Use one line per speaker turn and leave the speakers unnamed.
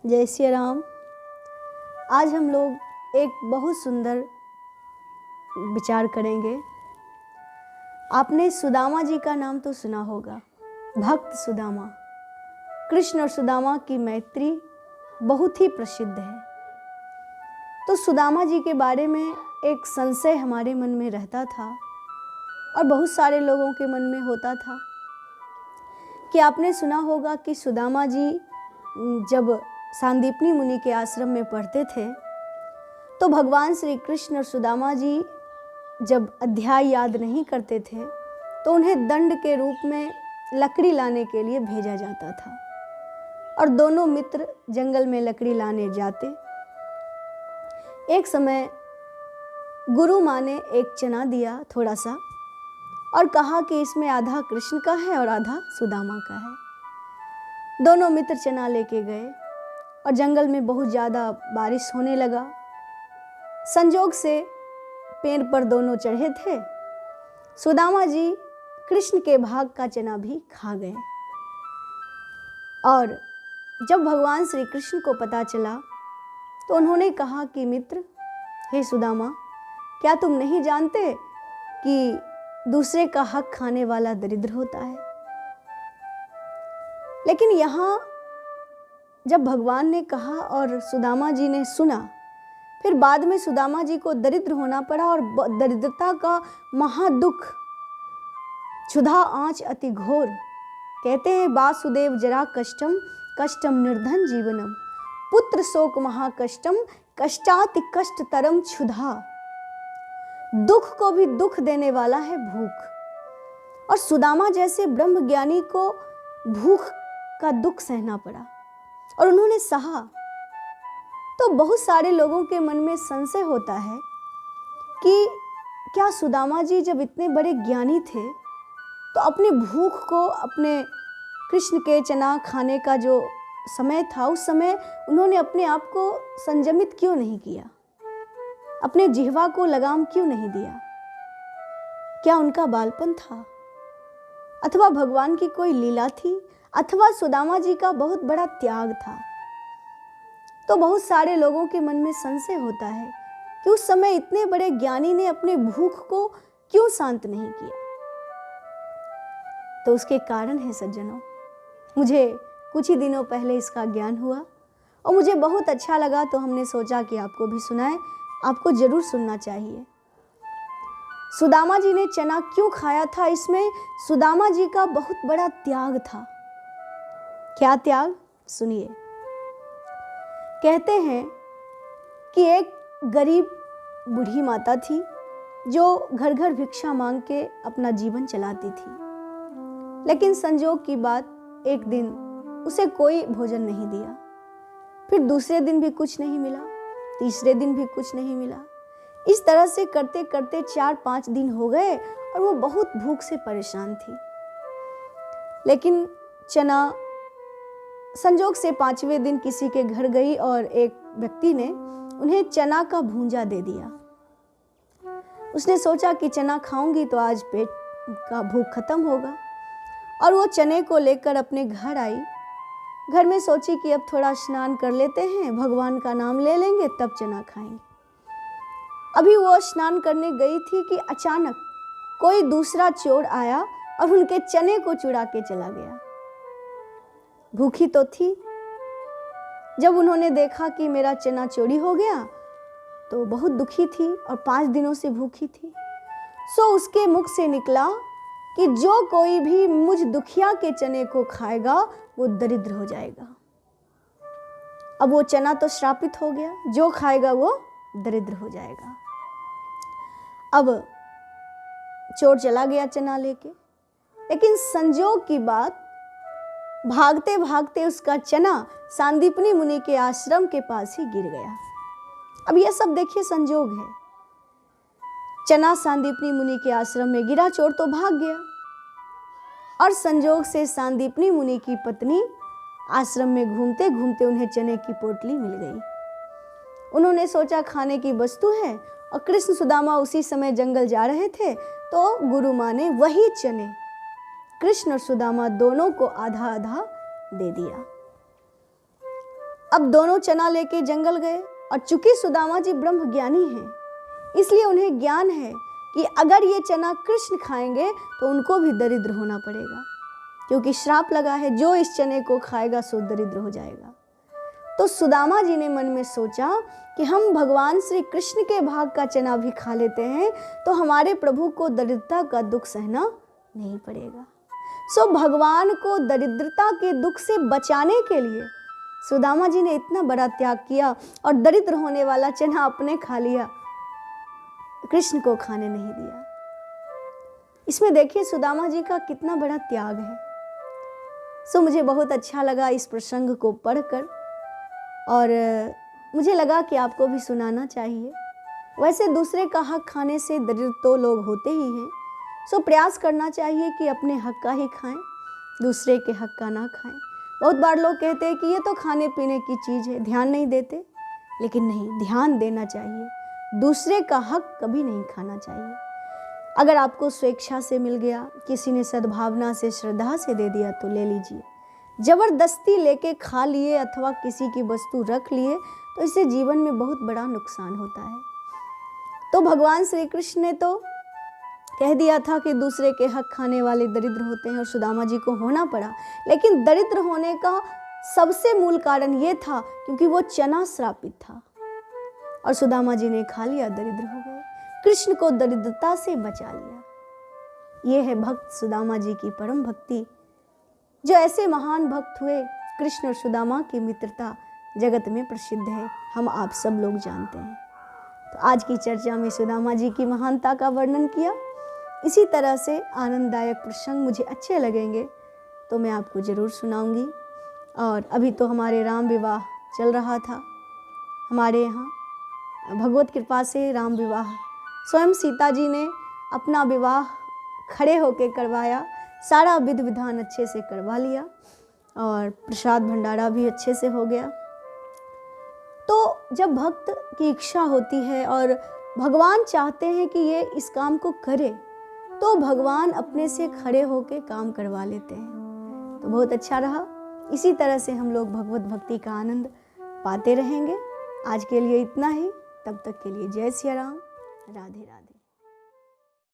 जय श्री राम। आज हम लोग एक बहुत सुंदर विचार करेंगे। आपने सुदामा जी का नाम तो सुना होगा। भक्त सुदामा, कृष्ण और सुदामा की मैत्री बहुत ही प्रसिद्ध है। तो सुदामा जी के बारे में एक संशय हमारे मन में रहता था और बहुत सारे लोगों के मन में होता था कि आपने सुना होगा कि सुदामा जी जब सांदीपनी मुनि के आश्रम में पढ़ते थे तो भगवान श्री कृष्ण और सुदामा जी जब अध्याय याद नहीं करते थे तो उन्हें दंड के रूप में लकड़ी लाने के लिए भेजा जाता था और दोनों मित्र जंगल में लकड़ी लाने जाते। एक समय गुरु माँ ने एक चना दिया थोड़ा सा और कहा कि इसमें आधा कृष्ण का है और आधा सुदामा का है। दोनों मित्र चना लेके गए और जंगल में बहुत ज़्यादा बारिश होने लगा। संजोग से पेड़ पर दोनों चढ़े थे। सुदामा जी कृष्ण के भाग का चना भी खा गए और जब भगवान श्री कृष्ण को पता चला तो उन्होंने कहा कि मित्र, हे सुदामा, क्या तुम नहीं जानते कि दूसरे का हक खाने वाला दरिद्र होता है? लेकिन यहाँ जब भगवान ने कहा और सुदामा जी ने सुना, फिर बाद में सुदामा जी को दरिद्र होना पड़ा और दरिद्रता का महादुख, क्षुधा आँच अति घोर। कहते हैं वासुदेव जरा कष्टम कष्टम निर्धन जीवनम, पुत्र शोक महाकष्टम कष्टाति कष्टतरम क्षुधा। दुख को भी दुख देने वाला है भूख, और सुदामा जैसे ब्रह्मज्ञानी को भूख का दुख सहना पड़ा और उन्होंने सहा। तो बहुत सारे लोगों के मन में संशय होता है कि क्या सुदामा जी जब इतने बड़े ज्ञानी थे तो अपनी भूख को, अपने कृष्ण के चना खाने का जो समय था उस समय उन्होंने अपने आप को संयमित क्यों नहीं किया, अपने जिह्वा को लगाम क्यों नहीं दिया? क्या उनका बालपन था, अथवा भगवान की कोई लीला थी, अथवा सुदामा जी का बहुत बड़ा त्याग था? तो बहुत सारे लोगों के मन में संशय होता है कि उस समय इतने बड़े ज्ञानी ने अपने भूख को क्यों शांत नहीं किया। तो उसके कारण है सज्जनों, मुझे कुछ ही दिनों पहले इसका ज्ञान हुआ और मुझे बहुत अच्छा लगा, तो हमने सोचा कि आपको भी सुनाएं। आपको जरूर सुनना चाहिए। सुदामा जी ने चना क्यों खाया था, इसमें सुदामा जी का बहुत बड़ा त्याग था। क्या त्याग? सुनिए। कहते हैं कि एक गरीब बूढ़ी माता थी जो घर घर भिक्षा मांग के अपना जीवन चलाती थी, लेकिन संजोग की बात एक दिन उसे कोई भोजन नहीं दिया। फिर दूसरे दिन भी कुछ नहीं मिला, तीसरे दिन भी कुछ नहीं मिला। इस तरह से करते करते 4-5 दिन हो गए और वो बहुत भूख से परेशान थी। लेकिन चना संजोग से 5वें दिन किसी के घर गई और एक व्यक्ति ने उन्हें चना का भूंजा दे दिया। उसने सोचा कि चना खाऊंगी तो आज पेट का भूख खत्म होगा, और वो चने को लेकर अपने घर आई। घर में सोची कि अब थोड़ा स्नान कर लेते हैं, भगवान का नाम ले लेंगे, तब चना खाएंगे। अभी वो स्नान करने गई थी कि अचानक कोई दूसरा चोर आया और उनके चने को चुरा के चला गया। भूखी तो थी, जब उन्होंने देखा कि मेरा चना चोरी हो गया तो बहुत दुखी थी और 5 दिनों से भूखी थी। सो उसके मुख से निकला कि जो कोई भी मुझ दुखिया के चने को खाएगा वो दरिद्र हो जाएगा। अब वो चना तो श्रापित हो गया, जो खाएगा वो दरिद्र हो जाएगा। अब चोर चला गया चना लेके, लेकिन संजोग की बात, भागते भागते उसका चना सांदीपनी मुनि के आश्रम के पास ही गिर गया। अब यह सब देखिए संजोग है। चना सांदीपनी मुनि के आश्रम में गिरा, चोर तो भाग गया और संजोग से सांदीपनी मुनि की पत्नी आश्रम में घूमते घूमते उन्हें चने की पोटली मिल गई। उन्होंने सोचा खाने की वस्तु है, और कृष्ण सुदामा उसी समय जंगल जा रहे थे, तो गुरु माँ ने वही चने कृष्ण और सुदामा दोनों को आधा आधा दे दिया। अब दोनों चना लेके जंगल गए और चूंकि सुदामा जी ब्रह्म ज्ञानी हैं, इसलिए उन्हें ज्ञान है कि अगर ये चना कृष्ण खाएंगे तो उनको भी दरिद्र होना पड़ेगा, क्योंकि श्राप लगा है जो इस चने को खाएगा सो दरिद्र हो जाएगा। तो सुदामा जी ने मन में सोचा कि हम भगवान श्री कृष्ण के भाग का चना भी खा लेते हैं तो हमारे प्रभु को दरिद्रता का दुख सहना नहीं पड़ेगा। सो भगवान को दरिद्रता के दुख से बचाने के लिए सुदामा जी ने इतना बड़ा त्याग किया और दरिद्र होने वाला चना अपने खा लिया, कृष्ण को खाने नहीं दिया। इसमें देखिए सुदामा जी का कितना बड़ा त्याग है। सो मुझे बहुत अच्छा लगा इस प्रसंग को पढ़कर और मुझे लगा कि आपको भी सुनाना चाहिए। वैसे दूसरे का हक खाने से दरिद्र तो लोग होते ही हैं, सो प्रयास करना चाहिए कि अपने हक का ही खाएं, दूसरे के हक का ना खाएं। बहुत बार लोग कहते हैं कि ये तो खाने पीने की चीज़ है, ध्यान नहीं देते, लेकिन नहीं, ध्यान देना चाहिए। दूसरे का हक कभी नहीं खाना चाहिए। अगर आपको स्वेच्छा से मिल गया, किसी ने सद्भावना से श्रद्धा से दे दिया तो ले लीजिए। जबरदस्ती लेके खा लिए अथवा किसी की वस्तु रख लिए तो इससे जीवन में बहुत बड़ा नुकसान होता है। तो भगवान श्री कृष्ण ने तो कह दिया था कि दूसरे के हक खाने वाले दरिद्र होते हैं और सुदामा जी को होना पड़ा, लेकिन दरिद्र होने का सबसे मूल कारण ये था क्योंकि वो चना श्रापित था और सुदामा जी ने खा लिया, दरिद्र हो गए। कृष्ण को दरिद्रता से बचा लिया। ये है भक्त सुदामा जी की परम भक्ति। जो ऐसे महान भक्त हुए, कृष्ण और सुदामा की मित्रता जगत में प्रसिद्ध है, हम आप सब लोग जानते हैं। तो आज की चर्चा में सुदामा जी की महानता का वर्णन किया। इसी तरह से आनंददायक प्रसंग मुझे अच्छे लगेंगे तो मैं आपको ज़रूर सुनाऊंगी। और अभी तो हमारे राम विवाह चल रहा था। हमारे यहाँ भगवत कृपा से राम विवाह स्वयं सीता जी ने अपना विवाह खड़े होकर करवाया, सारा विधि विधान अच्छे से करवा लिया और प्रसाद भंडारा भी अच्छे से हो गया। तो जब भक्त की इच्छा होती है और भगवान चाहते हैं कि ये इस काम को करे तो भगवान अपने से खड़े होकर काम करवा लेते हैं। तो बहुत अच्छा रहा। इसी तरह से हम लोग भगवत भक्ति का आनंद पाते रहेंगे। आज के लिए इतना ही। तब तक के लिए जय सिया राम, राधे राधे।